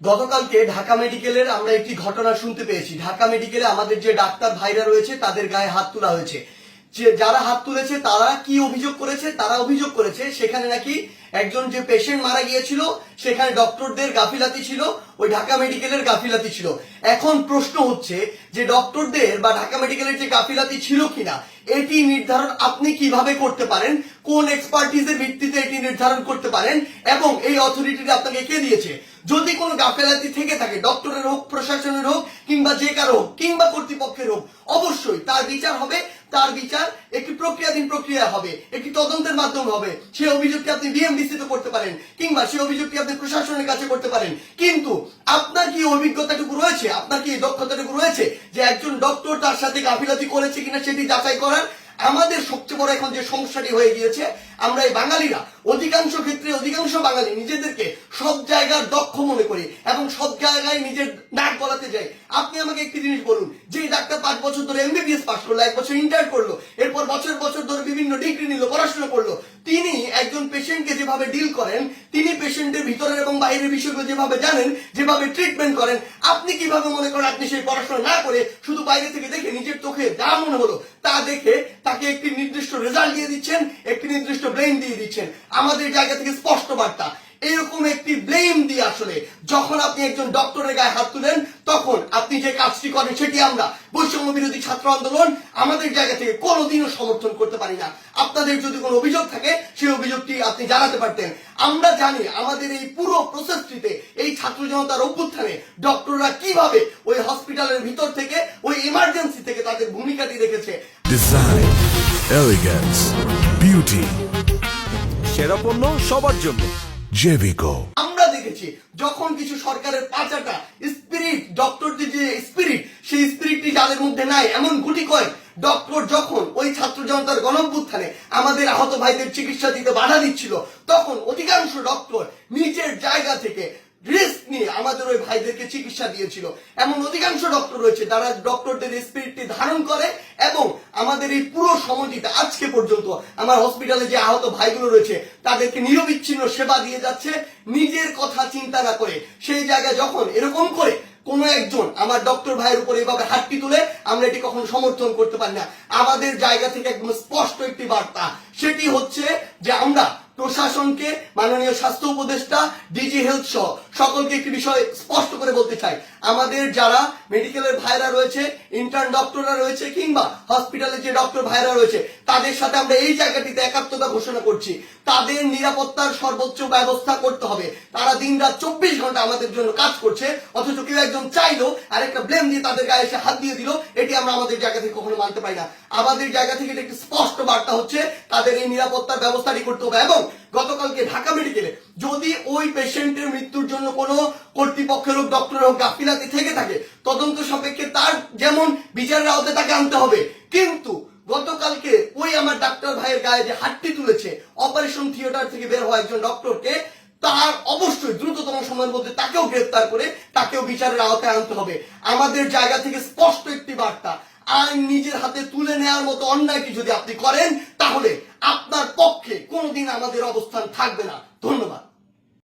গতকালকে ঢাকা মেডিকেলের আমরা একটি ঘটনা শুনতে পেয়েছি। ঢাকা মেডিকেলে আমাদের যে ডাক্তার ভাইরা রয়েছে তাদের গায়ে হাত তোলা হয়েছে। যে যারা হাত তুলেছে তারা কি অভিযোগ করেছে? তারা অভিযোগ করেছে সেখানে নাকি একজন যে পেশেন্ট মারা গিয়েছিল সেখানে ডক্টরদের গাফিলাতি ছিল, ওই ঢাকা মেডিকেলের গাফিলাতি ছিল। এখন প্রশ্ন হচ্ছে যে ডক্টরদের বা ঢাকা মেডিকেলের যে গাফিলাতি ছিল কিনা এটি নির্ধারণ আপনি কিভাবে করতে পারেন, কোন এক্সপার্টিজের ভিত্তিতে এটি নির্ধারণ করতে পারেন এবং এই অথরিটিটা আপনাকে কে দিয়েছে? যদি কোনো গাফিলাতি থেকে থাকে, ডক্টরের হোক, প্রশাসনের হোক, কিংবা যে কারো হোক, কিংবা কর্তৃপক্ষের হোক, অবশ্যই তার বিচার হবে। তার বিচার একটি প্রক্রিয়াধীন প্রক্রিয়া হবে, একটি তদন্তের মাধ্যমে হবে। সেই অভিযোগটি আপনি বিএমডিসি তে করতে পারেন কিংবা সেই অভিযোগটি আপনি প্রশাসনের কাছে করতে পারেন। কিন্তু আপনার কি অভিজ্ঞতাটুকু রয়েছে, আপনার কি দক্ষতাটুকু রয়েছে যে একজন ডক্টর তার সাথে গাফিলতি করেছে কিনা সেটি যাচাই করার? আমাদের সবচেয়ে বড় এখন যে সমস্যাটি হয়ে গিয়েছে, আমরা এই বাঙালিরা অধিকাংশ ক্ষেত্রে অধিকাংশ বাঙালি নিজেদেরকে সব জায়গার দক্ষ মনে করি এবং সব জায়গায় নিজের নাক গলাতে যাই। আপনি আমাকে একটি জিনিস বলুন, যে ডাক্তার 5 বছর ধরে এমবিবিএস পাস করলো, 1 বছর ইন্টার করলো, এরপর বছর বছর ধরে বিভিন্ন ডিগ্রি নিল, পড়াশোনা করলো, তিনি একজন পেশেন্টকে যেভাবে ডিল করেন, তিনি পেশেন্টের ভিতরের এবং বাইরের বিষয়গুলো যেভাবে জানেন, যেভাবে ট্রিটমেন্ট করেন, আপনি কিভাবে মনে করেন আপনি সেই পড়াশোনা না করে শুধু বাইরে থেকে দেখে নিজের চোখে যা মনে হলো তা দেখে তাকে একটি নির্দিষ্ট রেজাল্ট দিয়ে দিচ্ছেন, একটি নির্দিষ্ট ব্লেম দিয়ে দিচ্ছেন? আমাদের জায়গা থেকে স্পষ্ট বার্তা, এরকম একটি ব্লেম দিয়ে আসলে যখন আপনি একজন ডক্টরের গায়ে হাত তুলেন তখন আপনি যে কাজটি করেন সেটি আমরা বৈষম্য বিরোধী ছাত্র আন্দোলন আমাদের জায়গা থেকে কোনোদিনও সমর্থন করতে পারি না। আপনাদের যদি কোনো অভিযোগ থাকে সেই অভিযোগটি আপনি জানাতে পারতেন। আমরা জানি আমাদের এই পুরো প্রসেসটিতে, এই ছাত্র জনতার অভ্যুত্থানে ডক্টররা কিভাবে ওই হসপিটালের ভিতর থেকে, ওই ইমার্জেন্সি থেকে তাদের ভূমিকাটি রেখেছে। ডিজাইন, এলিগেন্স, বিউটি, সেরা পণ্য সবার জন্য জেভিকো। আমরা দেখেছি যখন কিছু সরকারের পাঁচাটা স্পিরিট, ডক্টরদের যে স্পিরিট, সেই স্পিরিটটি যাদের মধ্যে নাই, এমন গুটি কয়েক ডক্টর যখন ওই ছাত্র জনতার গণঅভ্যুত্থানে আমাদের আহত ভাইদের চিকিৎসা দিতে বাধা দিচ্ছিল, তখন অধিকাংশ ডক্টর নিজের জায়গা থেকে রিস্ক নিয়ে আমাদের ওই ভাইদেরকে চিকিৎসা দিয়েছিল। এমন অধিকাংশ ডক্টর রয়েছে যারা ডক্টরদের স্পিরিটটি ধারণ করে এবং আমাদের এই পুরো সময়টিতে আজকে পর্যন্ত আমার হসপিটালে যে আহত ভাইগুলো রয়েছে তাদেরকে নিরবিচ্ছিন্ন সেবা দিয়ে যাচ্ছে, নিজের কথা চিন্তা না করে। সেই জায়গায় যখন এরকম করে কোন একজন আমার ডক্টর ভাইয়ের উপর এভাবে হাতটি তুলে, আমরা এটি কখনো সমর্থন করতে পারি না। আমাদের জায়গা থেকে একদম স্পষ্ট একটি বার্তা, সেটি হচ্ছে যে আমরা প্রশাসনকে, মাননীয় স্বাস্থ্য উপদেষ্টা, ডিজি হেলথ সহ সকলকে একটি বিষয় স্পষ্ট করে বলতে চাই, আমাদের যারা মেডিকেলের ভাইরা রয়েছে, ইন্টার্ন ডক্টররা রয়েছে, কিংবা হসপিটালের যে ডক্টর ভাইরা রয়েছে, তাদের সাথে আমরা এই জায়গাটিতে একাত্মতা ঘোষণা করছি। তাদের নিরাপত্তার সর্বোচ্চ ব্যবস্থা করতে হবে। তারা দিনরাত 24 ঘন্টা আমাদের জন্য কাজ করছে, অথচ কেউ একজন চাইলো আর একটা ব্লেম দিয়ে তাদের গায়ে এসে হাত দিয়ে দিল, এটি আমরা আমাদের জায়গা থেকে কখনো মানতে পারি না। আমাদের জায়গা থেকে একটি স্পষ্ট বার্তা হচ্ছে তাদের এই নিরাপত্তার ব্যবস্থাটি করতে হবে। এবং গতকালকে ঢাকা মেডিকেলে যদি ওই পেশেন্টের মৃত্যুর জন্য কোনো কর্তৃপক্ষের হোক, ডক্টর হোক গাফিলাতি থেকে থাকে, তদন্ত সাপেক্ষে তার যেমন বিচারের আওতায় তাকে আনতে হবে। কিন্তু গতকালকে ওই আমার ডাক্তার ভাইয়ের গায়ে যে হাতটি তুলেছে, অপারেশন থিয়েটার থেকে বের হওয়া একজন ডক্টরকে, তার অবশ্যই দ্রুততম সময়ের মধ্যে তাকেও গ্রেফতার করে তাকেও বিচারের আওতায় আনতে হবে। আমাদের জায়গা থেকে স্পষ্ট একটি বার্তা, আইন নিজের হাতে তুলে নেওয়ার মতো অন্যায়টি যদি আপনি করেন তাহলে আপনার পক্ষে কোনোদিন আমাদের অবস্থান থাকবে না। ধন্যবাদ।